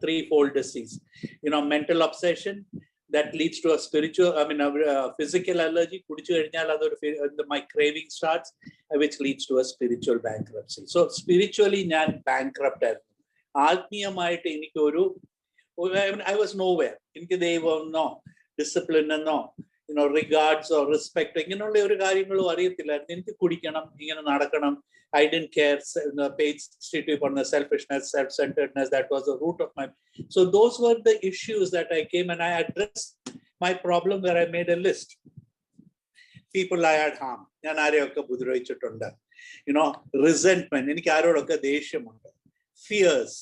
threefold disease. Mental obsession that leads to a spiritual, physical allergy. My craving starts, which leads to a spiritual bankruptcy. So spiritually, I am bankrupt. I was nowhere. No discipline, no regards or respect. I didn't care. Page strictly on the selfishness, self-centeredness. That was the root of my. So those were the issues that I came and I addressed my problem, where I made a list. People I had harmed. Resentment. Fears.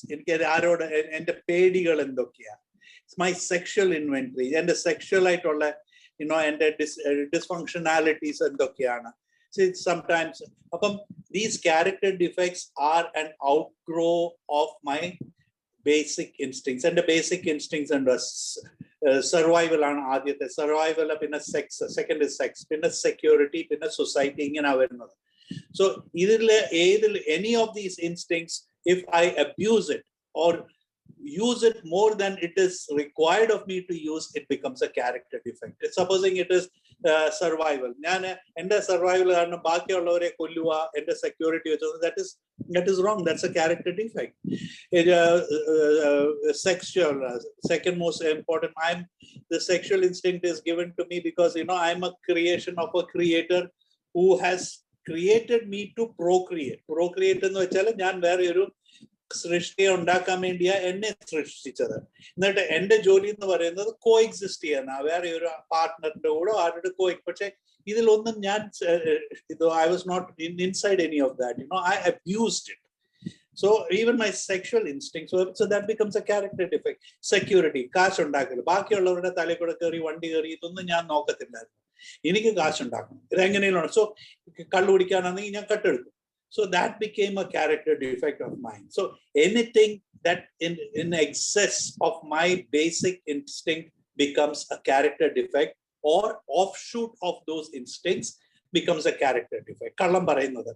It's my sexual inventory and the sexual and the dysfunctionalities and sometimes these character defects are an outgrowth of my basic instincts, and the basic instincts and survival ആണ് ആദ്യത്തെ. Survival പിന്നെ sex, second is sex, പിന്നെ security, പിന്നെ society, ഇങ്ങനെ വരുന്നത്. So any of these instincts, if I abuse it or use it more than it is required of me to use, it becomes a character defect. Supposing it is survival, survival security, that is wrong. That's a character defect. Sexual, second most important, the sexual instinct is given to me because I'm a creation of a creator who has created me to procreate. എന്ന് വെച്ചാൽ ഞാൻ വേറെ ഒരു സൃഷ്ടിയെ ഉണ്ടാക്കാൻ വേണ്ടിയാ എന്നെ സൃഷ്ടിച്ചത്. എന്നിട്ട് എന്റെ ജോലി എന്ന് പറയുന്നത് കോ എക്സിസ്റ്റ് ചെയ്യാൻ, വേറെ ഒരു പാർട്ട്ണറിന്റെ കൂടെ ആരുടെ പക്ഷെ ഇതിലൊന്നും ഞാൻ I was not inside any of that. I abused it. So even my sexual instincts, so that becomes a character defect. Security, കാശ് ഉണ്ടാക്കല്, ബാക്കിയുള്ളവരുടെ തലയിൽ കൂടെ കയറി വണ്ടി കയറി ഇതൊന്നും ഞാൻ നോക്കത്തില്ലായിരുന്നു. എനിക്ക് കാശ് ഉണ്ടാക്കണം, ഇതെങ്ങനെയാണ്. സോ കള്ളു കുടിക്കാനാണെങ്കിൽ ഞാൻ കട്ടെടുക്കും. So that became a character defect of mine. So anything that in excess of my basic instinct becomes a character defect, or offshoot of those instincts becomes a character defect. Kallam parayunnathu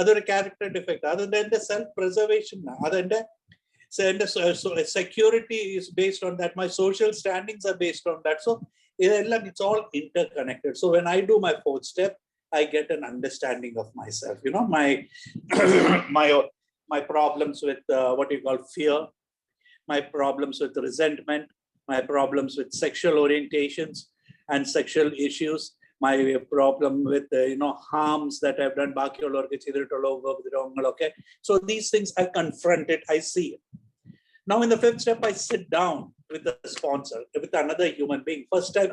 adoru character defect. Adu ende self preservation, adu ende security is based on that. My social standings are based on that. So it's all interconnected. So when I do my fourth step, I get an understanding of myself. My problems with what you call fear, my problems with resentment, my problems with sexual orientations and sexual issues, my problem with harms that I've done. Okay, so these things I confront it, I see it. Now in the fifth step, I sit down with the sponsor, with another human being. First time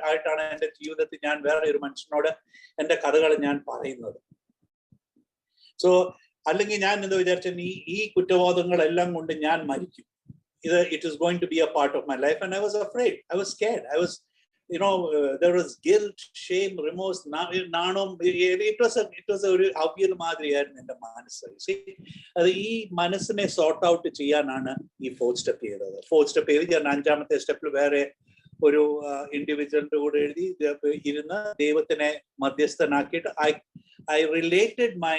ആയിട്ടാണ് എൻ്റെ ജീവിതത്തിൽ ഞാൻ വേറെ ഒരു മനുഷ്യനോട് എൻ്റെ കഥകൾ ഞാൻ പറയുന്നത്. സോ അല്ലെങ്കിൽ ഞാൻ എന്താ വിചാരിച്ച, ഈ കുറ്റബോധങ്ങളെല്ലാം കൊണ്ട് ഞാൻ മരിക്കും. It is going to be a part of my life, and I was afraid. I was scared. I was there was guilt, shame, remorse, naanam. It was ഒരു അവ്യൽ മാതിരിയായിരുന്നു എൻ്റെ മനസ്സ്. അത് ഈ മനസ്സിനെ സോർട്ട് ഔട്ട് ചെയ്യാനാണ് ഈ ഫോർത്ത് സ്റ്റെപ്പ് ചെയ്തത്. Fourth step ചെയ്ത് ഞാൻ അഞ്ചാമത്തെ സ്റ്റെപ്പിൽ വേറെ ഒരു ഇൻഡിവിജ്വലിന്റെ കൂടെ ഇരുന്ന് ദൈവത്തിനെ മധ്യസ്ഥനാക്കിയിട്ട് I related my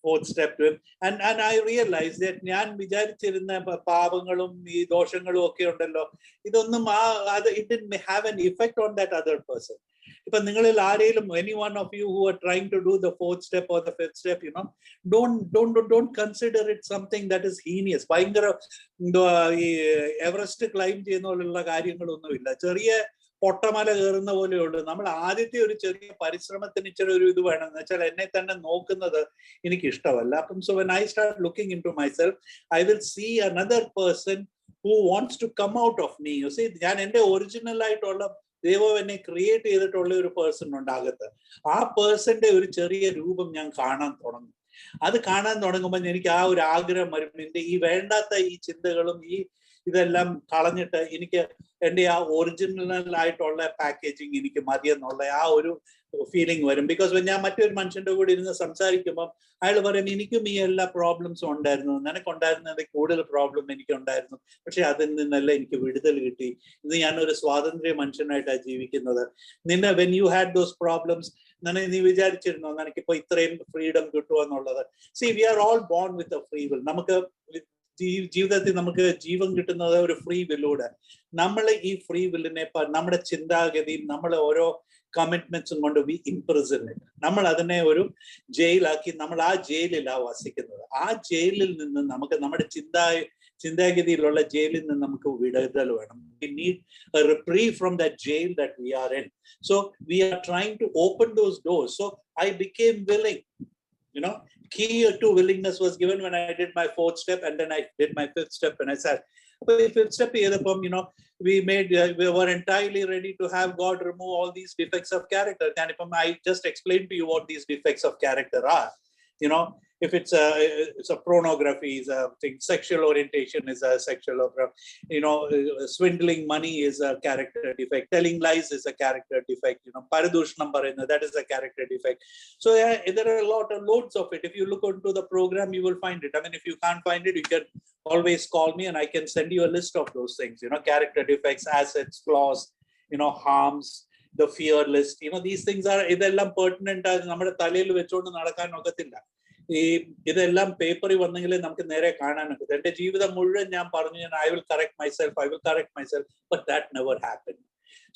fourth step to him, and I realized that ഞാൻ വിചാരിച്ചിരുന്ന പാപങ്ങളും ഈ ദോഷങ്ങളും ഒക്കെ ഉണ്ടല്ലോ, ഇതൊന്നും it didn't have an effect on that other person. ഇപ്പൊ നിങ്ങളിൽ ആരെങ്കിലും, any one of you who are trying to do the fourth step or the fifth step, don't consider it something that is heinous. ഭയങ്കര ഈ Everest climb ചെയ്യുന്ന പോലുള്ള കാര്യങ്ങളൊന്നുമില്ല. ചെറിയ പൊട്ടമല കയറുന്ന പോലെയുള്ളൂ. നമ്മൾ ആദ്യത്തെ ഒരു ചെറിയ പരിശ്രമത്തിന് ഇച്ചിരി ഒരു ഇത് വേണം. എന്ന് വെച്ചാൽ എന്നെ തന്നെ നോക്കുന്നത് എനിക്ക് ഇഷ്ടമല്ല. അപ്പം so when I start looking into myself, I will see another person who wants to come out of me. You see, ഞാൻ എൻ്റെ ഒറിജിനൽ ആയിട്ടുള്ള ദൈവം എന്നെ ക്രിയേറ്റ് ചെയ്തിട്ടുള്ള ഒരു പേഴ്സൺ ഉണ്ടാകത്ത്. ആ പേഴ്സന്റെ ഒരു ചെറിയ രൂപം ഞാൻ കാണാൻ തുടങ്ങും. അത് കാണാൻ തുടങ്ങുമ്പോൾ എനിക്ക് ആ ഒരു ആഗ്രഹം വരും, എൻ്റെ ഈ വേണ്ടാത്ത ഈ ചിന്തകളും ഈ ഇതെല്ലാം കളഞ്ഞിട്ട് എനിക്ക് എൻ്റെ ആ ഒറിജിനൽ ആയിട്ടുള്ള പാക്കേജിങ് എനിക്ക് മതിയെന്നുള്ള ആ ഒരു ഫീലിംഗ് വരും. ബിക്കോസ് ഞാൻ മറ്റൊരു മനുഷ്യന്റെ കൂടെ ഇരുന്ന് സംസാരിക്കുമ്പോൾ അയാൾ പറയും, എനിക്കും ഈ എല്ലാ പ്രോബ്ലംസും ഉണ്ടായിരുന്നു, നിനക്കുണ്ടായിരുന്നതിൽ കൂടുതൽ പ്രോബ്ലം എനിക്കുണ്ടായിരുന്നു, പക്ഷെ അതിൽ നിന്നല്ല എനിക്ക് വിടുതൽ കിട്ടി. ഇന്ന് ഞാനൊരു സ്വാതന്ത്ര്യ മനുഷ്യനായിട്ടാണ് ജീവിക്കുന്നത്. നിന്നെ when you had those problems, നീ വിചാരിച്ചിരുന്നോ നിനക്കിപ്പോ ഇത്രയും ഫ്രീഡം കിട്ടുമെന്നുള്ളത്? See, we are all born with a free will. നമുക്ക് ജീവിതത്തിൽ നമുക്ക് ജീവൻ കിട്ടുന്നത് ഒരു ഫ്രീ വില്ലൂടെ. നമ്മൾ ഈ ഫ്രീ വില്ലിനെ നമ്മുടെ ചിന്താഗതിയും നമ്മളെ ഓരോ കമ്മിറ്റ്മെന്റ്സും കൊണ്ട് വി ഇംപ്രിസൺ ഇറ്റ്. നമ്മൾ അതിനെ ഒരു ജയിലാക്കി നമ്മൾ ആ ജയിലിലാണ് വസിക്കുന്നത്. ആ ജയിലിൽ നിന്ന് നമുക്ക് നമ്മുടെ ചിന്താഗതിയിലുള്ള ജയിലിൽ നിന്ന് നമുക്ക് വിടുതൽ വേണം. We need a reprieve from that jail that we are in. So we are trying to open those doors. So I became willing. Key to willingness was given when I did my 4th step, and then I did my 5th step, and I said, the 5th step we were entirely ready to have God remove all these defects of character. And I just explained to you what these defects of character are. If it's a pornography is a thing, sexual orientation is a sexual, swindling money is a character defect, telling lies is a character defect, paradushnam parayunna, that is a character defect. So there are loads of it. If you look into the program, you will find it. I mean, if you can't find it, you can always call me and I can send you a list of those things, character defects, assets, flaws, harms, the fear list. These things are idellam pertinent as nammade thaleyil vechukondu nadakkan okkathilla. ഇതെല്ലാം പേപ്പറിൽ വന്നെങ്കിലേ നമുക്ക് നേരെ കാണാനൊക്കെ. എന്റെ ജീവിതം മുഴുവൻ ഞാൻ പറഞ്ഞു, I will correct myself, but that never happened.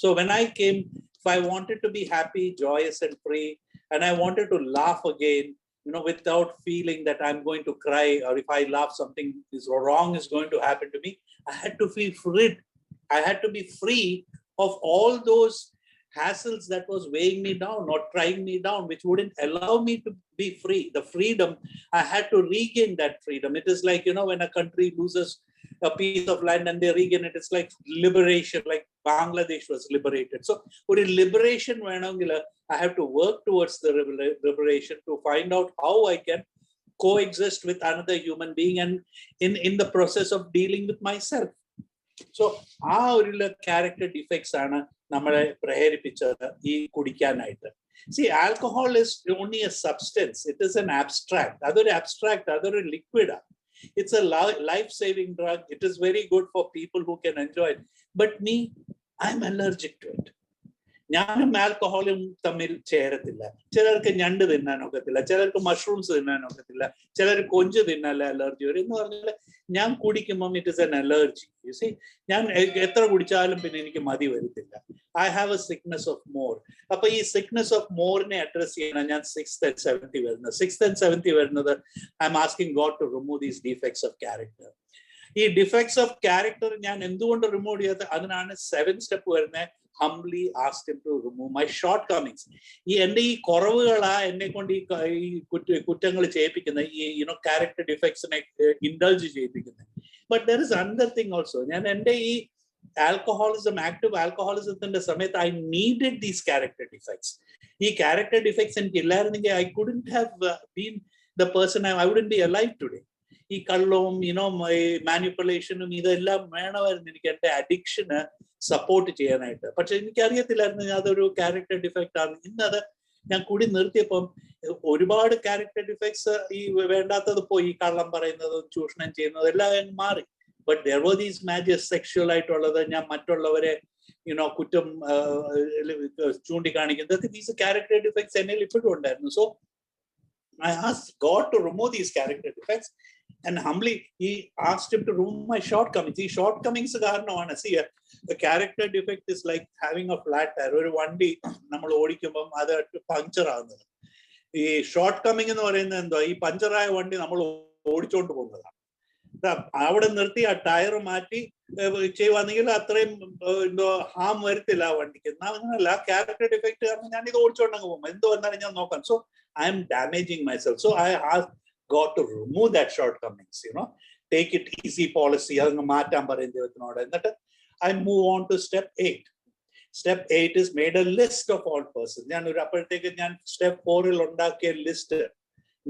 So when I came, if I wanted to be happy, joyous and free, and I wanted to laugh again, without feeling that I'm going to cry, or if I laugh something is wrong is going to happen to me, I had to feel free. I had to be free of all those hassles that was weighing me down or trying me down, which wouldn't allow me to be free. The freedom, I had to regain that freedom. It is like, when a country loses a piece of land and they regain it, it's like liberation, like Bangladesh was liberated. So for a liberation, I have to work towards the liberation to find out how I can coexist with another human being and in the process of dealing with myself. So ആ ഒരു character defects ആണ് നമ്മളെ പ്രേരിപ്പിച്ചത് ഈ കുടിക്കാനായിട്ട്. See, alcohol is only a substance. It is an abstract. അതൊരു abstract, അതൊരു liquid. It's a life-saving drug. It is very good for people who can enjoy it. But me, I'm allergic to it. ഞാനും ആൽക്കഹോളും തമ്മിൽ ചേരത്തില്ല. ചിലർക്ക് ഞണ്ട് തിന്നാനൊക്കത്തില്ല, ചിലർക്ക് mushrooms തിന്നാനൊക്കത്തില്ല, ചിലർ കൊഞ്ച് തിന്നാല allergy വരും. എന്ന് പറഞ്ഞാൽ ഞാൻ കുടിക്കുമ്പം it is an allergy. You see, ഞാൻ എത്ര കുടിച്ചാലും പിന്നെ എനിക്ക് മതി വരത്തില്ല. I have a sickness of more. അപ്പൊ ഈ സിക്നസ് ഓഫ് മോറിനെ അഡ്രസ് ചെയ്യണം ഞാൻ 6th and 7th വരുന്നത് I am asking God to remove these defects of character. ഈ ഡിഫെക്ട്സ് ഓഫ് ക്യാരക്ടർ ഞാൻ എന്തുകൊണ്ട് റിമൂവ് ചെയ്യാത്ത, അതിനാണ് 7th സ്റ്റെപ്പ് വരുന്നത്. Humbly asked him to remove my shortcomings. എന്റെ ഈ കുറവുകളാ എന്നെ കൊണ്ട് ഈ കുറ്റങ്ങൾ ചെയ്യിപ്പിക്കുന്നത്, ഈ character defectsനെ ഇൻഡൾജ് ചെയ്യിപ്പിക്കുന്നത്. But there is another thing also. ഞാൻ എന്റെ ഈ active alcoholismത്തിന്റെ സമയത്ത് I needed these character defects. ഈ character defects എനിക്ക് ഇല്ലായിരുന്നെങ്കിൽ I couldn't have been the person I wouldn't be alive today. ഈ കള്ളവും മാനിപ്പുലേഷനും ഇതെല്ലാം വേണമായിരുന്നു എനിക്ക് എന്റെ അഡിക്ഷന് സപ്പോർട്ട് ചെയ്യാനായിട്ട്. പക്ഷെ എനിക്കറിയത്തില്ലായിരുന്നു അതൊരു ക്യാരക്ടർ ഡിഫക്റ്റ് ആണ്. ഇന്നത് ഞാൻ കൂടി നിർത്തിയപ്പം ഒരുപാട് ക്യാരക്ടർ ഡിഫക്ട്സ് ഈ വേണ്ടാത്തത് പോയി, കള്ളം പറയുന്നതും ചൂഷണം ചെയ്യുന്നതും എല്ലാം മാറി. But there were these majors, sexual ആയിട്ടുള്ളത്, ഞാൻ മറ്റുള്ളവരെ കുറ്റം ചൂണ്ടിക്കാണിക്കുന്നത്, ദീസ് ക്യാരക്ടർ ഡിഫക്ട്സ് എന്നിൽ ഇപ്പോഴും ഉണ്ടായിരുന്നു. So I asked God to remove these character defects, and humbly he asked him to remove my shortcomings. These shortcomings karanamana. See, a character defect is like having a flat tire. Oru vandi nammal odikkumbam adu puncture avunnathu. Ee shortcoming ennu parayunnathu endho, ee puncture aaya vandi nammal ഓടിച്ചോണ്ട് പോകുന്നതാണ്. അവിടെ നിർത്തി ആ tyre മാറ്റി ചെയ്യുവാണെങ്കിൽ അത്രയും എന്തോ Ham വരത്തില്ല ആ വണ്ടിക്ക്. അങ്ങനല്ല, ക്യാരക്ടർ ഡിഫക്ട് കാരണം ഞാൻ ഇത് ഓടിച്ചോണ്ടങ്ങ് പോകും, എന്ത് വന്നാലും ഞാൻ നോക്കാം. So I am damaging myself. So I asked God to remove that shortcomings, take it easy policy. I move on to step 8. Step 8 is made a list of all persons. Step 4 ഉണ്ടാക്കിയ list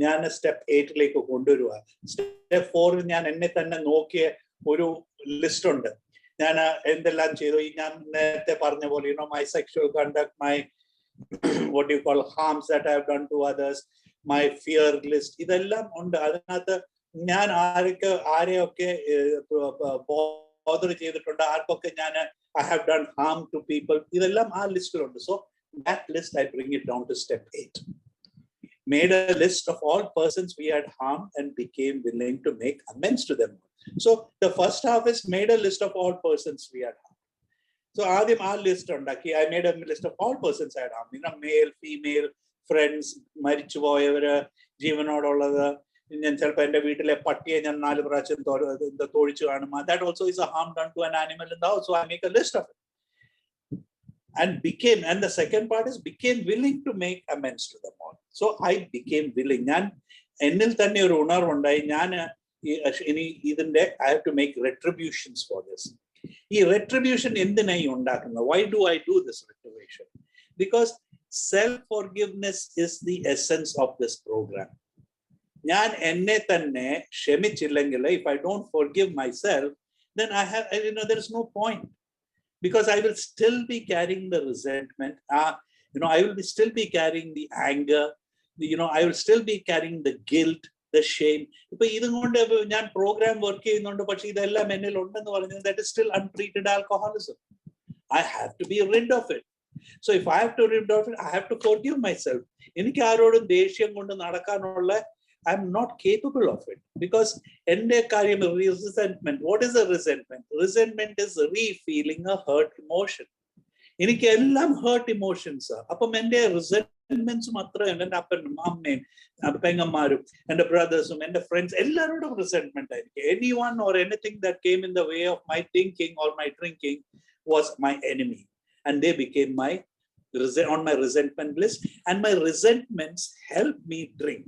ഞാൻ step 8 കൊണ്ടുവരുക. Step 4 ഞാൻ എന്നെ തന്നെ നോക്കിയ ഒരു list ഉണ്ട്. ഞാൻ എന്തെല്ലാം ചെയ്തു, ഞാൻ നേരത്തെ പറഞ്ഞ പോലെ my sexual conduct, my what you call harms that I have done to others, my fear list, ഇതെല്ലാം ഉണ്ട്. അതിനകത്ത് ഞാൻ ആരെയൊക്കെ ബോദർ ചെയ്തിട്ടുണ്ട്, ആർക്കൊക്കെ ഞാൻ I have done harm to people, ഇതെല്ലാം ആ ലിസ്റ്റിലുണ്ട്. So that list I bring it down to step 8. made a list of all persons we had harmed and became willing to make amends to them. So the first half is made a list of all persons we had harmed. So ആദ്യം ആ list ഉണ്ടാക്കി. I made a list of all persons I had harmed. Male, female, friends, മരിച്ചുപോയവര്, ജീവനോടുള്ളത്. ഞാൻ ചിലപ്പോൾ എൻ്റെ വീട്ടിലെ പട്ടിയെ ഞാൻ 4 പ്രാവശ്യം തോഴിച്ചു കാണും. That also is a harm done to an animal in the house. So I make a list of it. And the second part is became willing to make amends to them all. So I became willing. ഞാൻ എന്നിൽ തന്നെ ഒരു ഉണർവുണ്ടായി. ഞാൻ ഇനി ഇതിന്റെ I have to make retributions for this. ഈ retribution എന്തിനായി ഉണ്ടാക്കുന്നത്? Why do I do this retribution? Because self-forgiveness is the essence of this program. ഞാൻ എന്നെ തന്നെ ക്ഷമിച്ചില്ലെങ്കിൽ, if I don't forgive myself, then there is no point. Because I will still be carrying the resentment. I will still be carrying the anger. I will still be carrying the guilt, the shame. ഇപ്പൊ ഇതും കൊണ്ട് ഞാൻ programme work ചെയ്യുന്നുണ്ട്, പക്ഷെ ഇതെല്ലാം എന്നിൽ ഉണ്ടെന്ന് പറഞ്ഞാൽ that is still untreated alcoholism. I have to be rid of it. So if I have to rid of it, I have to forgive myself. എനിക്ക് ആരോടും ദേഷ്യം കൊണ്ട് നടക്കാനുള്ള I'm not capable of it, because ende karyam resentment. What is a resentment? Resentment is re-feeling a hurt emotion. Enikku ellam hurt emotions are. Appam ende resentments matra ende appanum ammeyum pengammarum ende brothers ende friends ellarodum resentment aayirikku. Anyone or anything that came in the way of my thinking or my drinking was my enemy, and they became on my resentment list, and my resentments helped me drink.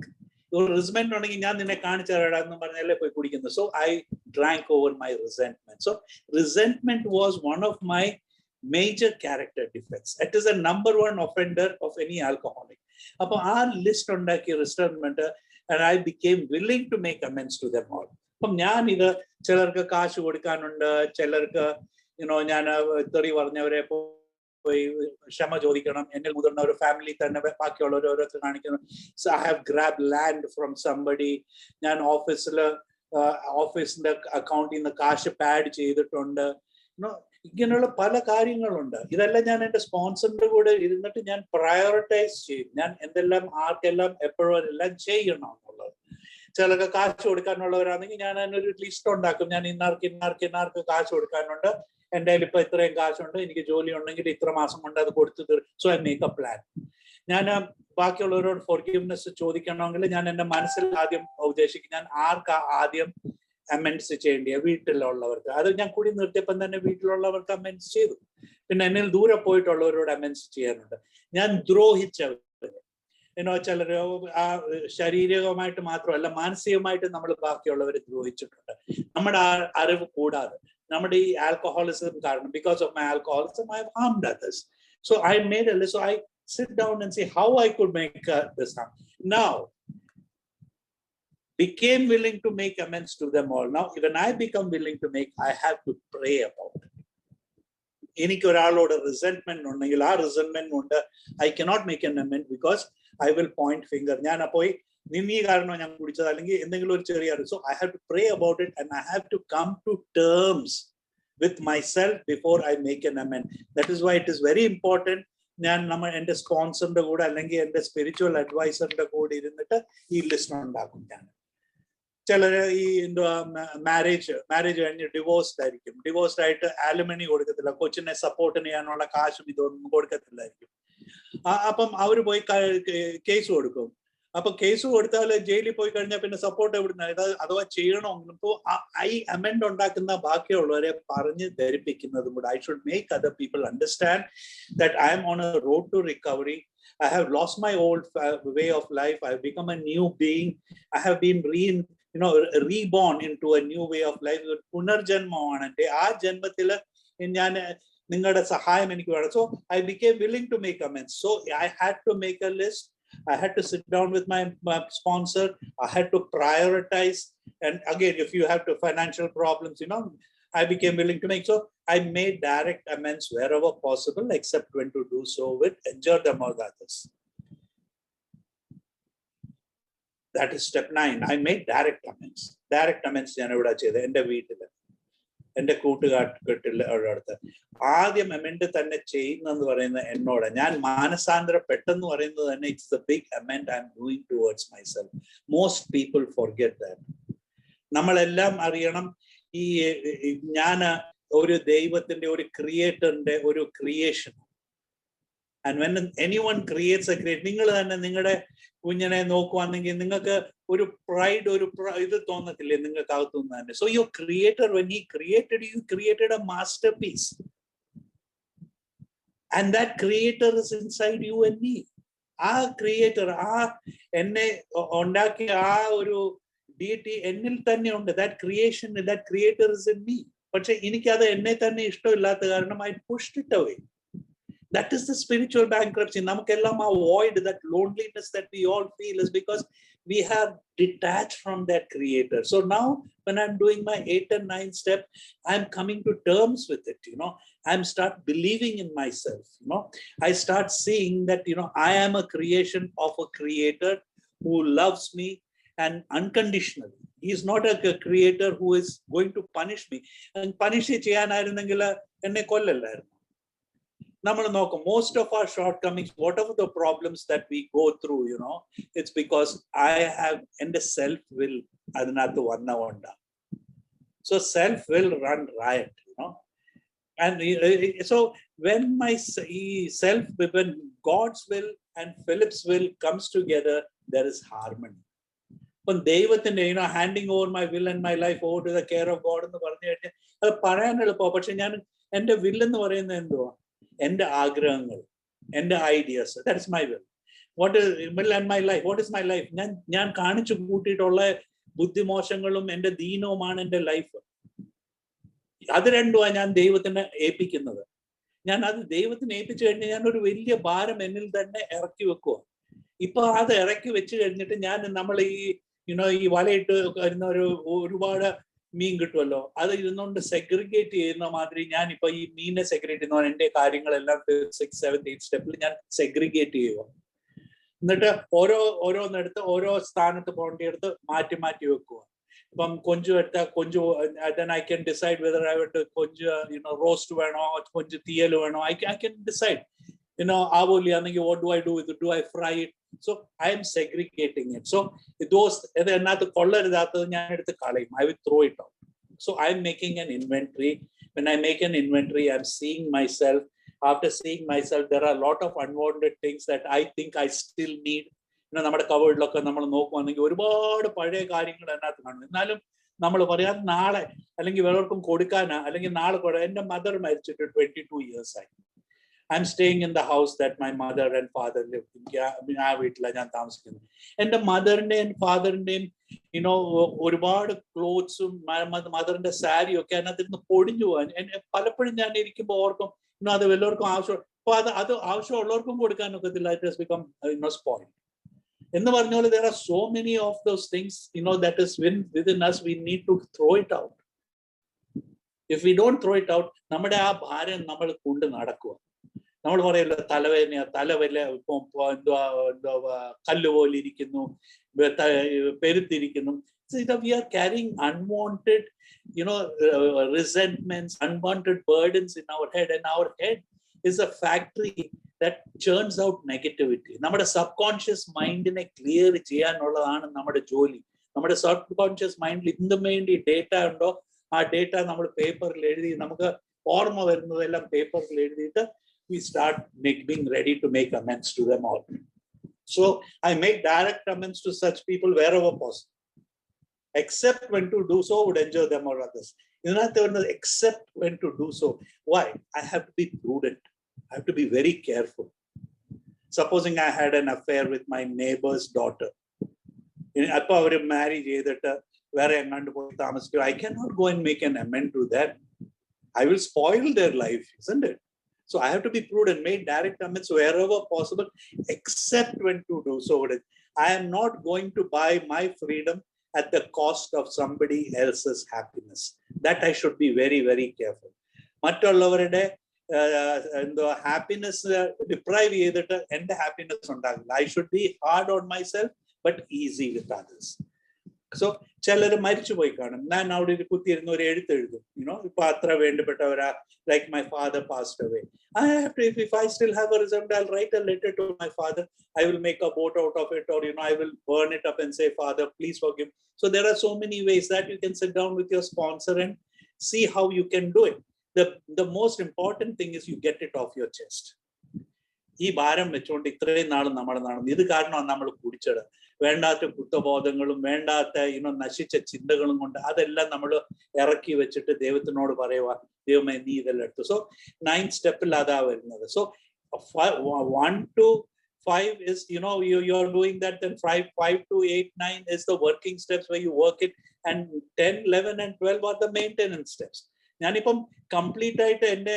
Resentment ഉണ്ടെങ്കിൽ ഞാൻ നിന്നെ കാണിച്ചു തരാമെന്ന് പറഞ്ഞാലേ പോയി കുടിക്കുന്നത്. So I drank over my resentment. So resentment was one of my major character defects. It is a number one offender of any alcoholic. അപ്പൊ ആ ലിസ്റ്റ് ഉണ്ടാക്കി resentment, and I became willing to make amends to them all. അപ്പം ഞാൻ ഇത് ചിലർക്ക് കാശ് കൊടുക്കാനുണ്ട്, ചിലർക്ക് ഞാൻ തെറി പറഞ്ഞവരെ പോയി ക്ഷമ ചോദിക്കണം, എന്നിൽ മുതിർന്ന ഒരു ഫാമിലി തന്നെ ബാക്കിയുള്ളവർ ഓരോരുത്തർ കാണിക്കണം. So I have grabbed land from somebody. ഞാൻ ഓഫീസിന്റെ അക്കൗണ്ടിൽ നിന്ന് കാശ് പാഡ് ചെയ്തിട്ടുണ്ട്. ഇങ്ങനെയുള്ള പല കാര്യങ്ങളുണ്ട്. ഇതെല്ലാം ഞാൻ എൻ്റെ സ്പോൺസറിന്റെ കൂടെ ഇരുന്നിട്ട് ഞാൻ പ്രയോറിറ്റൈസ് ചെയ്യും. ഞാൻ എന്തെല്ലാം ആർക്കെല്ലാം എപ്പോഴും എല്ലാം ചെയ്യണം എന്നുള്ളത്. ചിലർക്ക് കാശ് കൊടുക്കാനുള്ളവരാണെങ്കിൽ ഞാൻ അതിനൊരു ലിസ്റ്റ് ഉണ്ടാക്കും. ഞാൻ ഇന്നാർക്ക് കാശ് കൊടുക്കാനുണ്ട്, എൻ്റെ കയ്യിൽ ഇപ്പൊ ഇത്രയും കാശുണ്ട്, എനിക്ക് ജോലി ഉണ്ടെങ്കിൽ ഇത്ര മാസം കൊണ്ട് അത് കൊടുത്തു തീർ. So I make A plan. ഞാൻ ബാക്കിയുള്ളവരോട് ഫോർഗിവ്നെസ് ചോദിക്കണമെങ്കിൽ ഞാൻ എൻ്റെ മനസ്സിൽ ആദ്യം ഉദ്ദേശിക്കും ഞാൻ ആർക്കാ ആദ്യം അമെൻഡ്സ് ചെയ്യേണ്ടിയ. വീട്ടിലുള്ളവർക്ക് അത് ഞാൻ കൂടി നിർത്തിയപ്പം തന്നെ വീട്ടിലുള്ളവർക്ക് അമെൻഡ്സ് ചെയ്തു. പിന്നെ എന്നിൽ ദൂരെ പോയിട്ടുള്ളവരോട് അമെൻഡ്സ് ചെയ്യാനുണ്ട്. ഞാൻ ദ്രോഹിച്ചവർ, ചിലർ ആ ശാരീരികമായിട്ട് മാത്രമല്ല മാനസികമായിട്ട് നമ്മൾ ബാക്കിയുള്ളവരെ ദ്രോഹിച്ചിട്ടുണ്ട്. നമ്മുടെ അറിവ് കൂടാതെ നമ്മുടെ ഈ ആൽക്കഹോളിസം കാരണം, because of my alcoholism, I have harmed others. So I made a list. So I sit down and see how I could make this harm. Now, became willing to make amends to them all. Now, when I become willing to make, I have to pray about it. എനിക്ക് ഒരാളോട് റിസെന്റ്മെന്റ് ഉണ്ടെങ്കിൽ ആ റിസെന്റ്മെന്റ് കൊണ്ട് I cannot make an amend, because I will point finger. ഞാൻ പോയി നീ കാരണം ഞാൻ കുടിച്ചത് അല്ലെങ്കിൽ എന്തെങ്കിലും ഒരു ചെറിയ. So I have to pray about it, and I have to come to terms with myself before I make an amend. That is why it is very important. ഞാൻ എൻ്റെ സ്പോൺസറിന്റെ കൂടെ അല്ലെങ്കിൽ എൻ്റെ സ്പിരിച്വൽ അഡ്വൈസറിന്റെ കൂടെ ഇരുന്നിട്ട് ഈ ലിസ്റ്റ് ഉണ്ടാക്കും. ഞാൻ ചിലര് ഈ മാരേജ് കഴിഞ്ഞ് ഡിവോഴ്സ്ഡ് ആയിരിക്കും. ഡിവോഴ്സ്ഡ് ആയിട്ട് ആലുമണി കൊടുക്കത്തില്ല, കൊച്ചിനെ സപ്പോർട്ട് ചെയ്യാനുള്ള കാശും ഇതൊന്നും കൊടുക്കത്തില്ലായിരിക്കും. അപ്പം അവര് പോയി കേസ് കൊടുക്കും. അപ്പൊ കേസ് കൊടുത്താൽ ജയിലിൽ പോയി കഴിഞ്ഞാൽ പിന്നെ സപ്പോർട്ട് എവിടുന്ന, അഥവാ ചെയ്യണമെങ്കിലും ഇപ്പോൾ ഈ അമെൻഡ് ഉണ്ടാക്കുന്ന ബാക്കിയുള്ളവരെ പറഞ്ഞ് ധരിപ്പിക്കുന്നതും കൂടെ. I should make other people understand that I am on a road to recovery. I have lost my old way of life. I have become a new being. I have been reborn into a new way of life. പുനർജന്മമാണ് എൻ്റെ. ആ ജന്മത്തിൽ ഞാൻ നിങ്ങളുടെ സഹായം എനിക്ക് വേണം. So I became willing to make amends. So I had to make a list. I had to sit down with my sponsor. I had to prioritize. And again, if you have financial problems, I became willing to make. So I made direct amends wherever possible, except when to do so with injured among others. That is step 9. I made direct amends. Direct amends ഞാൻ ഇവിടെ ചെയ്തത് എൻ്റെ വീട്ടിൽ. എൻ്റെ കൂട്ടുകാട്ടിൽ അടുത്ത് ആദ്യം amend തന്നെ ചെയ്യുന്നെന്ന് പറയുന്നത് എന്നോട്. ഞാൻ മാനസാന്തരപ്പെട്ടെന്ന് പറയുന്നത് തന്നെ it's the big amend I am doing towards myself. Most people forget that. നമ്മളെല്ലാം അറിയണം, ഈ ഞാൻ ഒരു ദൈവത്തിന്റെ, ഒരു ക്രിയേറ്ററിന്റെ ഒരു creation. And when anyone creates a create, നിങ്ങൾ തന്നെ നിങ്ങളുടെ കുഞ്ഞിനെ നോക്കുവാണെങ്കിൽ നിങ്ങൾക്ക് ഒരു പ്രൈഡ്, ഒരു ഇത് തോന്നത്തില്ലേ നിങ്ങൾക്ക് അകത്തുനിന്ന് തന്നെ? So your creator, when he created you, created a masterpiece, and that creator is inside you and me. ആ ക്രിയേറ്റർ, ആ എന്നെ ഉണ്ടാക്കിയ ആ ഒരു ഡീറ്റി എന്നിൽ തന്നെ ഉണ്ട്. That creation, that creator is in me. പക്ഷെ എനിക്കത് എന്നെ തന്നെ ഇഷ്ടമില്ലാത്ത കാരണം I pushed it away. That is the spiritual bankruptcy. Namakellam a void, that loneliness that we all feel is because we have detached from that creator. So now when I'm doing my 8 and 9 step, I'm coming to terms with it, I'm start believing in myself, I start seeing that, I am a creation of a creator who loves me and unconditionally. He is not a creator who is going to punish me. And punish cheyanayirunengil enne kollallayirunnu. Most of our shortcomings, whatever the problems that we go through, it's because I have in the self will adanathu vannavonda. So self will run riot, and so when my self, when God's will and Philip's will comes together, there is harmony. When ദൈവത്തിന്റെ handing over my will and my life over to the care of God എന്ന് പറഞ്ഞു കഴിഞ്ഞാൽ അത് പറയാൻ എളുപ്പമാണ്. പക്ഷെ ഞാൻ എൻ്റെ will എന്ന് പറയുന്നത് എന്തുവാ? എൻ്റെ ആഗ്രഹങ്ങൾ, എൻ്റെ ideas, that is my will. What is will and my life? What is my life? ഞാൻ കാണിച്ചു കൂട്ടിയിട്ടുള്ള ബുദ്ധിമോശങ്ങളും എൻ്റെ ദീനവുമാണ് എൻ്റെ ലൈഫ്. അത് രണ്ടുമാണ് ഞാൻ ദൈവത്തിന് ഏൽപ്പിക്കുന്നത്. ഞാൻ അത് ദൈവത്തിന് ഏൽപ്പിച്ചു കഴിഞ്ഞാൽ ഞാൻ ഒരു വലിയ ഭാരം എന്നിൽ തന്നെ ഇറക്കി വെക്കുക. ഇപ്പൊ അത് ഇറക്കി വെച്ച് കഴിഞ്ഞിട്ട് നമ്മൾ ഈ വലയിട്ട് വരുന്ന ഒരുപാട് മീൻ കിട്ടുമല്ലോ, അത് ഇരുന്നുകൊണ്ട് സെഗ്രിഗേറ്റ് ചെയ്യുന്ന മാതിരി ഞാൻ ഇപ്പൊ ഈ മീനെ സെഗ്രിഗേറ്റ് ചെയ്യുന്ന എൻ്റെ കാര്യങ്ങളെല്ലാം 6, 7, 8 സ്റ്റെപ്പിൽ ഞാൻ സെഗ്രിഗേറ്റ് ചെയ്യുക. എന്നിട്ട് ഓരോന്നെടുത്ത് ഓരോ സ്ഥാനത്ത് പോകേണ്ടിയെടുത്ത് മാറ്റി മാറ്റി വെക്കുക. ഇപ്പം കൊഞ്ചു എടുത്താൽ കൊഞ്ചു, then I can decide whether I want to കൊഞ്ച് റോസ്റ്റ് വേണോ, കൊഞ്ച് തീയൽ വേണോ. I can decide. ആവോലി ആണെങ്കിൽ what do I do with it? Do I fry it? So I am segregating it. So those അതിനകത്ത് കൊള്ളരുതാത്തത് ഞാൻ എടുത്ത് കളയും. I will throw it out. So I am making an inventory. When I make an inventory, I am seeing myself. After seeing myself, there are a lot of unwanted things that I think I still need. നമ്മുടെ കവേർഡിലൊക്കെ നമ്മൾ നോക്കുവാണെങ്കിൽ ഒരുപാട് പഴയ കാര്യങ്ങൾ അതിനകത്ത് കാണും. എന്നാലും നമ്മൾ പറയാം നാളെ അല്ലെങ്കിൽ വേറെവർക്കും കൊടുക്കാനാ, അല്ലെങ്കിൽ നാളെ എൻ്റെ മദർ മരിച്ചിട്ട് 22 years ആയി. I'm staying in the house that my mother and father lived in. ആ വീട്ടിലാണ് ഞാൻ താമസിക്കുന്നത്. എൻ്റെ മദറിന്റെയും ഫാദറിന്റെയും ഒരുപാട് ക്ലോത്ത്സും മദറിന്റെ സാരിയും ഒക്കെ അതിനകത്തിരുന്ന് പൊടിഞ്ഞു പോകാൻ പലപ്പോഴും ഞാൻ ഇരിക്കുമ്പോൾ ഓർക്കും, അത് വല്ലവർക്കും ആവശ്യം, അപ്പൊ അത് ആവശ്യമുള്ളവർക്കും കൊടുക്കാനൊക്കത്തില്ല. It has become spoiled. എന്ന് പറഞ്ഞ പോലെ there are so many of those things that is within us. We need to throw it out. If we don't throw it out, നമ്മുടെ ആ ഭാരം നമ്മൾ കൊണ്ട് നടക്കുക. നമ്മൾ പറയല്ലോ തലവല കല്ലുപോലെ ഇരിക്കുന്നു, പെരുത്തിരിക്കുന്നു. We are carrying unwanted resentments, unwanted burdens in our head, and our head is a factory that churns out negativity. നമ്മുടെ സബ്കോൺഷ്യസ് മൈൻഡിനെ ക്ലിയർ ചെയ്യാനുള്ളതാണ് നമ്മുടെ ജോലി. നമ്മുടെ സബ്കോൺഷ്യസ് മൈൻഡിൽ എന്തും വേണ്ടി ഡേറ്റ ഉണ്ടോ ആ ഡേറ്റ നമ്മൾ പേപ്പറിൽ എഴുതി, നമുക്ക് ഓർമ്മ വരുന്നതെല്ലാം പേപ്പറിൽ എഴുതിയിട്ട് we start being ready to make amends to them all. So I make direct amends to such people wherever possible, except when to do so would injure them or others. Except when to do so. Why? I have to be prudent. I have to be very careful. Supposing I had an affair with my neighbor's daughter, appa avaru marry cheyidittu vera engandu poi thamasikku, I cannot go and make an amend to that. I will spoil their life, isn't it? So I have to be prudent, make direct amends wherever possible, except when to do so. I am not going to buy my freedom at the cost of somebody else's happiness. That I should be very, very careful. മറ്റുള്ളവരുടെ happiness deprive ചെയ്തിട്ട് എൻ്റെ happiness ഉണ്ടാകില്ല. I should be hard on myself but easy with others. So ചിലര് മരിച്ചു പോയി കാണും. ഞാൻ അവിടെ ഒരു കുത്തിയിരുന്ന ഒരു എഴുത്തെഴുതും, ഇപ്പൊ അത്ര വേണ്ടപ്പെട്ടവരാ, like my father passed away. I have to, if I still have a resemblance, I'll write a letter to my father. I will make a boat out of it, or I will burn it up and say, Father, please forgive. So there are so many ways that you can sit down with your sponsor and see how you can do it. The most important thing is you get it off your chest. ഈ ഭാരം വെച്ചുകൊണ്ട് ഇത്രയും നാളും നമ്മൾ നടന്നു, ഇത് കാരണമാണ് നമ്മൾ കുടിച്ചത്. വേണ്ടാത്ത കുറ്റബോധങ്ങളും വേണ്ടാത്ത നശിച്ച ചിന്തകളും കൊണ്ട് അതെല്ലാം നമ്മൾ ഇറക്കി വെച്ചിട്ട് ദൈവത്തിനോട് പറയുക, ദൈവമേ നീ ഇതെല്ലാം എടുത്തു. സോ 9th സ്റ്റെപ്പിൽ അതാ വരുന്നത്. So 1 to 5 is you're doing that, then 5 to 8, 9 is the working steps where you work it, and 10, 11 and 12 are the maintenance steps. ഞാനിപ്പം കംപ്ലീറ്റ് ആയിട്ട് എൻ്റെ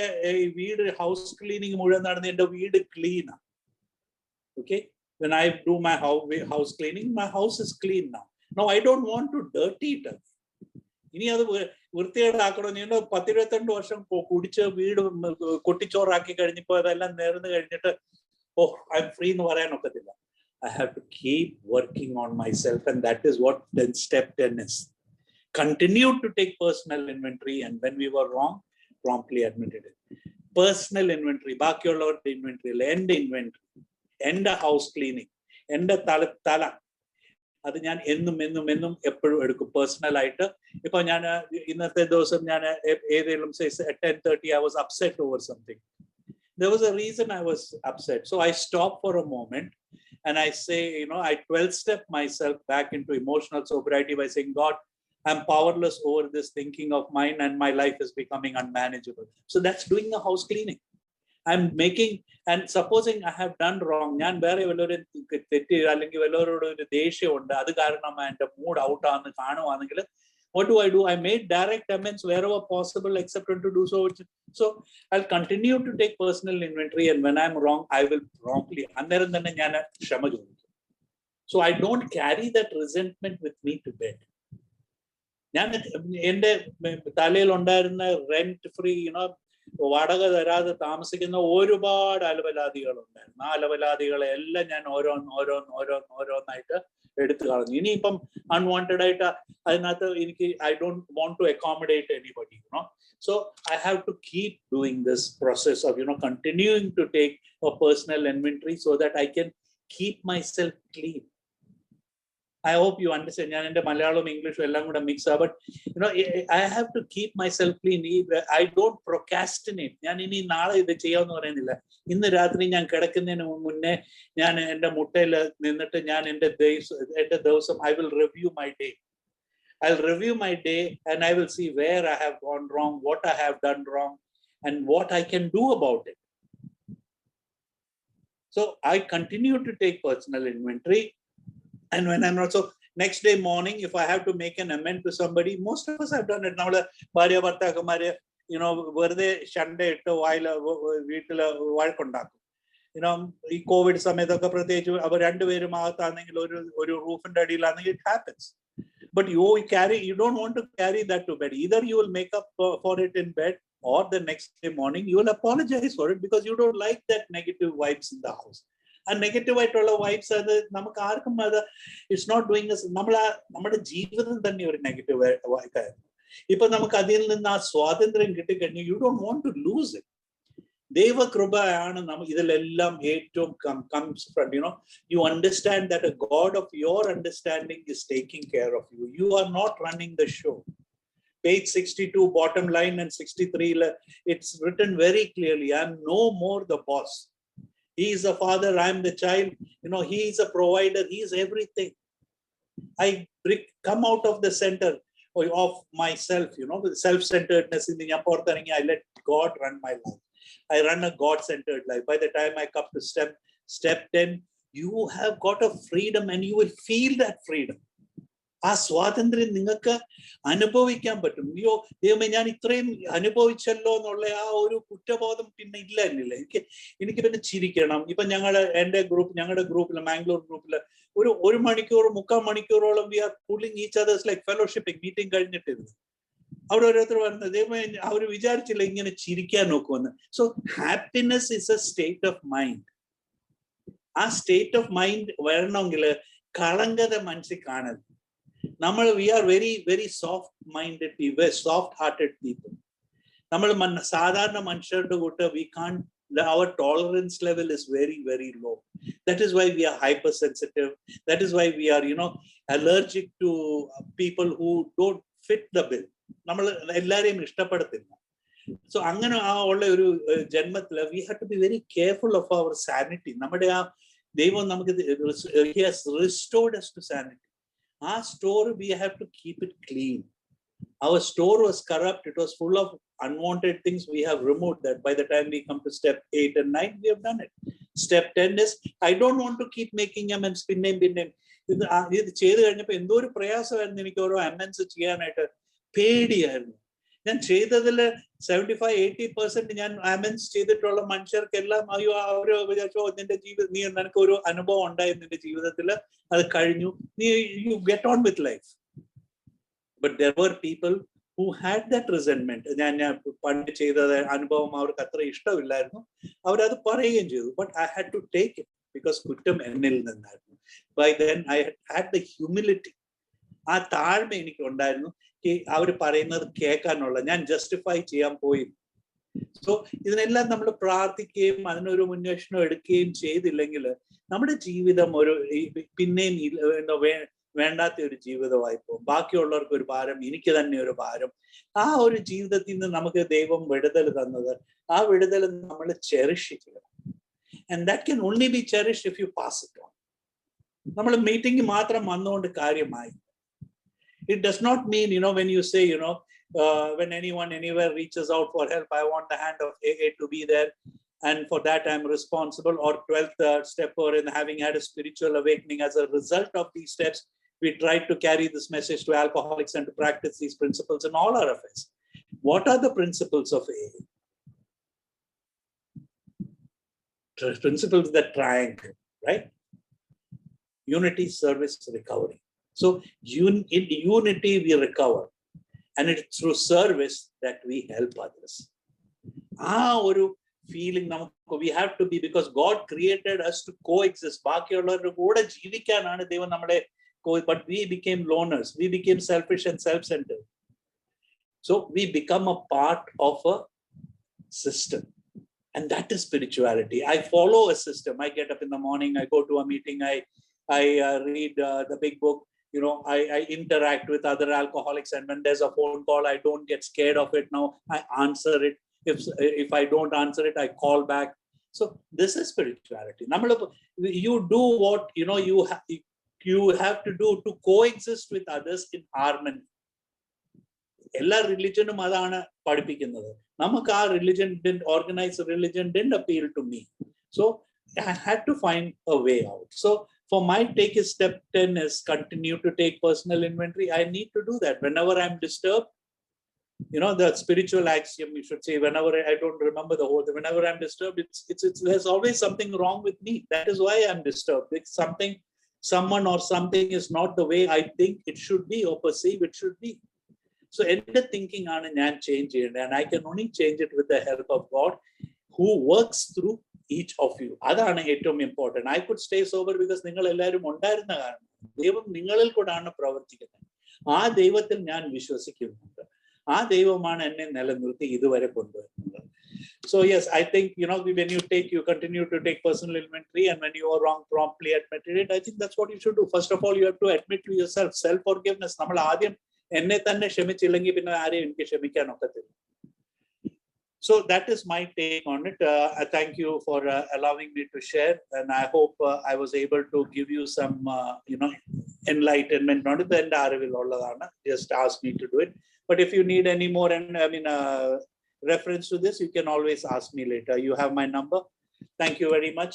വീട് ഹൗസ് ക്ലീനിങ് മുഴുവൻ നടന്ന് എൻ്റെ വീട് ക്ലീനാണ്. Okay, when I do my house cleaning, my house is clean now. Now I don't want to dirty it again. ഇനി അത് വൃത്തികേടാക്കണം. 10-22 വർഷം കുടിച്ച് വീട് കൊട്ടിച്ചോറാക്കി കഴിഞ്ഞപ്പോൾ അതെല്ലാം നേർന്ന് കഴിഞ്ഞിട്ട് I'm free എന്ന് പറയാൻ ഒക്കത്തില്ല. I have to keep working on myself, and that is what then step 10 is. Continue to take personal inventory, and when we were wrong, promptly admitted it. Personal inventory, ബാക്കിയുള്ളവരുടെ inventory അല്ല, എൻ്റെ inventory, എൻ്റെ house cleaning, എൻ്റെ തല അത് ഞാൻ എന്നും എപ്പോഴും എടുക്കും പേഴ്സണൽ ആയിട്ട്. ഇപ്പൊ ഞാൻ ഇന്നത്തെ ദിവസം ഞാൻ ഏതെങ്കിലും 10:30 I was upset over something. There was a reason I was upset, so I stop for a moment and I say, I 12-step myself back into emotional sobriety by saying, God, I'm powerless over this thinking of mine, and my life is becoming unmanageable. So that's doing the house cleaning. I'm making, and supposing I have done wrong, ഞാൻ വേറെ വല്ലവരും തെറ്റി അല്ലെങ്കിൽ വല്ലവരോട് ഒരു ദേഷ്യം ഉണ്ട്, അത് കാരണം എൻ്റെ മൂഡ് ഔട്ട് ആണെന്ന് കാണുവാണെങ്കിൽ, what do? I made direct amends wherever possible, except to do so. So I'll continue to take personal inventory, and when I'm wrong, I will promptly അന്നേരം തന്നെ ഞാൻ ക്ഷമ ചോദിക്കും. So I don't carry that resentment with me to bed. ഞാൻ എൻ്റെ തലയിൽ ഉണ്ടായിരുന്ന rent free വാടക തരാതെ താമസിക്കുന്ന ഒരുപാട് അലവലാദികളുണ്ടായിരുന്നു. ആ അലവലാദികളെ എല്ലാം ഞാൻ ഓരോന്നായിട്ട് എടുത്തു കളഞ്ഞു. ഇനിയിപ്പം അൺവാണ്ടഡ് ആയിട്ട് അതിനകത്ത് എനിക്ക് I don't want to accommodate anybody, so I have to keep doing this process of continuing to take a personal inventory so that I can keep myself clean. I hope you understand. ഞാൻ എൻ്റെ മലയാളവും ഇംഗ്ലീഷും എല്ലാം കൂടെ mix ആ, but I have to keep myself clean. I don't procrastinate. ഞാൻ ഇനി നാളെ ഇത് ചെയ്യാമെന്ന് പറയുന്നില്ല. ഇന്ന് രാത്രി ഞാൻ കിടക്കുന്നതിന് മുന്നേ ഞാൻ എൻ്റെ മുട്ടയിൽ നിന്നിട്ട് ഞാൻ എൻ്റെ ദിവസം I will review my day. I'll review my day and I will see where I have gone wrong, what I have done wrong, and what I can do about it. So I continue to take personal inventory. And when I'm not, so next day morning, if I have to make an amend to somebody, most of us have done it. Now, ഭാര്യ ഭർത്താക്കന്മാര് വെറുതെ ഷണ്ട ഇട്ട് വീട്ടില് വഴക്കുണ്ടാക്കും. ഈ Covid സമയത്തൊക്കെ പ്രത്യേകിച്ച് അവർ രണ്ടുപേരും അകത്താണെങ്കിൽ ഒരു റൂഫിന്റെ അടിയിലാണെങ്കിൽ it happens. But you don't want to carry that to bed. Either you will make up for it in bed, or the next day morning you will apologize for it because you don't like that negative vibes in the house. ആ negative ആയിട്ടുള്ള vibes അത് നമുക്ക് ആർക്കും അത് it's not doing us. നമ്മുടെ ജീവിതം തന്നെ ഒരു നെഗറ്റീവ് വായിക്കായിരുന്നു. ഇപ്പൊ നമുക്ക് അതിൽ നിന്ന് ആ സ്വാതന്ത്ര്യം കിട്ടിക്കഴിഞ്ഞു. You don't want to lose it. ദൈവകൃപയാണ് ഇതിലെല്ലാം ഏറ്റവും comes from, you understand that a God of your understanding is taking care of you. You are not running the show. Page 62 bottom line and 63 it's written very clearly, I am no more the boss. He is the father, I am the child. He is a provider, he is everything. I come out of the center of myself, self-centeredness in the I let God run my life. I run a God-centered life. By the time I come to step 10, you have got a freedom, and you will feel that freedom. ആ സ്വാതന്ത്ര്യം നിങ്ങൾക്ക് അനുഭവിക്കാൻ പറ്റും. ദൈവമേ, ഞാൻ ഇത്രയും അനുഭവിച്ചല്ലോ എന്നുള്ള ആ ഒരു കുറ്റബോധം പിന്നെ ഇല്ല എന്നില്ല. എനിക്ക് പിന്നെ ചിരിക്കണം. ഇപ്പൊ ഞങ്ങളുടെ ഗ്രൂപ്പിൽ മാംഗ്ലൂർ ഗ്രൂപ്പിൽ ഒരു മണിക്കൂർ 3/4 മണിക്കൂറോളം we are pulling each others like fellowshipping meeting കഴിഞ്ഞിട്ടിരുന്നു. അവിടെ ഓരോരുത്തർ പറഞ്ഞത് ദൈവമേ അവർ വിചാരിച്ചില്ല ഇങ്ങനെ ചിരിക്കാൻ നോക്കുമെന്ന്. So happiness is a state of mind. ആ സ്റ്റേറ്റ് ഓഫ് മൈൻഡ് വരണമെങ്കിൽ കളങ്കത മനസ്സിൽ കാണരുത്. We are very, very soft-minded people, soft-hearted people. sadharana manushyarude kootte we can't, our tolerance level is very, very low. That is why we are hypersensitive. That is why we are, allergic to people who don't fit the bill. നമ്മൾ എല്ലാരെയും ഇഷ്ടപ്പെടത്തില്ല. So അങ്ങനെ ഉള്ള ഒരു ജന്മത്തിൽ we have to be very careful of our sanity. നമ്മുടെ ദൈവം നമുക്ക് he has restored us to sanity. Our store, we have to keep it clean. Our store was corrupt. It was full of unwanted things. We have removed that. By the time we come to step 8 and 9, we have done it. Step 10 is, I don't want to keep making amends. ഇത് ചെയ്ത് കഴിഞ്ഞപ്പോൾ എന്തോ ഒരു പ്രയാസമായിരുന്നു എനിക്ക് ഓരോ അമെൻസ് ചെയ്യാനായിട്ട്. പേടിയായിരുന്നു. ഞാൻ ചെയ്തതിൽ 75-80% ഞാൻ അമെൻസ് ചെയ്തിട്ടുള്ള മനുഷ്യർക്കെല്ലാം അയ്യോ അവര് വിചാരിച്ചോ നിന്റെ ജീവിതം നീ നിനക്ക് ഒരു അനുഭവം ഉണ്ടായി നിന്റെ ജീവിതത്തിൽ അത് കഴിഞ്ഞു നീ you get on with life. But there were people who had that resentment. ഞാൻ പണ്ട് ചെയ്ത അനുഭവം അവർക്ക് അത്ര ഇഷ്ടമില്ലായിരുന്നു, അവരത് പറയുകയും ചെയ്തു. But I had to take it because കുറ്റം എന്നിൽ നിന്നായിരുന്നു. By then I had the humility, ആ താഴ്മ എനിക്ക് ഉണ്ടായിരുന്നു. അവർ പറയുന്നത് കേൾക്കാനുള്ള, ഞാൻ ജസ്റ്റിഫൈ ചെയ്യാൻ പോയി. സോ ഇതിനെല്ലാം നമ്മൾ പ്രാർത്ഥിക്കുകയും അതിനൊരു മുന്നേഷണം എടുക്കുകയും ചെയ്തില്ലെങ്കിൽ നമ്മുടെ ജീവിതം ഒരു പിന്നെയും വേണ്ടാത്ത ഒരു ജീവിതമായി പോകും. ബാക്കിയുള്ളവർക്ക് ഒരു ഭാരം, എനിക്ക് തന്നെ ഒരു ഭാരം. ആ ഒരു ജീവിതത്തിൽ നിന്ന് നമുക്ക് ദൈവം വിടുതൽ തന്നത്, ആ വിടുതൽ നമ്മൾ ചെറിഷ് ചെയ്യണം. And that can only B cherished if you pass it on. നമ്മൾ മീറ്റിംഗ് മാത്രം വന്നുകൊണ്ട് കാര്യമായി. It does not mean, when you say, when anyone anywhere reaches out for help, I want the hand of AA to be there, and for that I'm responsible. Or 12th step, or in having had a spiritual awakening as a result of these steps, we try to carry this message to alcoholics and to practice these principles in all our affairs. What are the principles of AA? Principles that triangle, right? Unity, service, recovery. So in unity we recover, and it's through service that we help others. Oru feeling we have to be, because God created us to coexist. Baakiyullavarde kude jeevikkananu devan nammale, but we became loners, we became selfish and self-centered. So we become a part of a system, and that is spirituality. I follow a system. I get up in the morning, I go to a meeting, I read the big book. I interact with other alcoholics, and when there's a phone call, I don't get scared of it. Now I answer it. If I don't answer it, I call back. So this is spirituality. You do what you have to do to coexist with others in harmony. Ella religion adana padipikkunnathu. Namakku aa religion didn't, organized religion didn't appeal to me. So I had to find a way out. So for my take is step 10 is continue to take personal inventory. I need to do that whenever I'm disturbed. The spiritual axiom, you should say, whenever I don't remember the whole thing, whenever I'm disturbed, it's there's always something wrong with me. That is why I'm disturbed. It's someone or something is not the way I think it should be or perceive it should be. So ende thinking aanu njan change cheyanda, and I can only change it with the help of God who works through each of you. അതാണ് ഏറ്റവും important. I could stay sober because നിങ്ങൾ എല്ലാവരും ഉണ്ടായിരുന്ന കാരണം. ദൈവം നിങ്ങളിൽ കൂടാണ് പ്രവർത്തിക്കുന്നത്. ആ ദൈവത്തിൽ ഞാൻ വിശ്വസിക്കുന്നുണ്ട്. ആ ദൈവമാണ് എന്നെ നിലനിർത്തി ഇതുവരെ കൊണ്ടുവരുന്നത്. So yes, I think when you continue to take personal inventory, and when you are wrong, promptly admit it. I think that's what you should do. First of all, you have to admit to yourself, self forgiveness. നമ്മൾ ആദ്യം എന്നെ തന്നെ ക്ഷമിച്ചില്ലെങ്കിൽ പിന്നെ ആരെയും എനിക്ക് ക്ഷമിക്കാൻ ഒക്കത്തില്ല. So that is my take on it. I thank you for allowing me to share, and I hope I was able to give you some enlightenment. Not the അറിവിൽ ഉള്ളതാണ്, just ask me to do it. But if you need any more reference to this, you can always ask me later. You have my number. Thank you very much.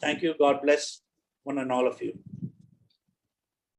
Thank you. God bless one and all of you.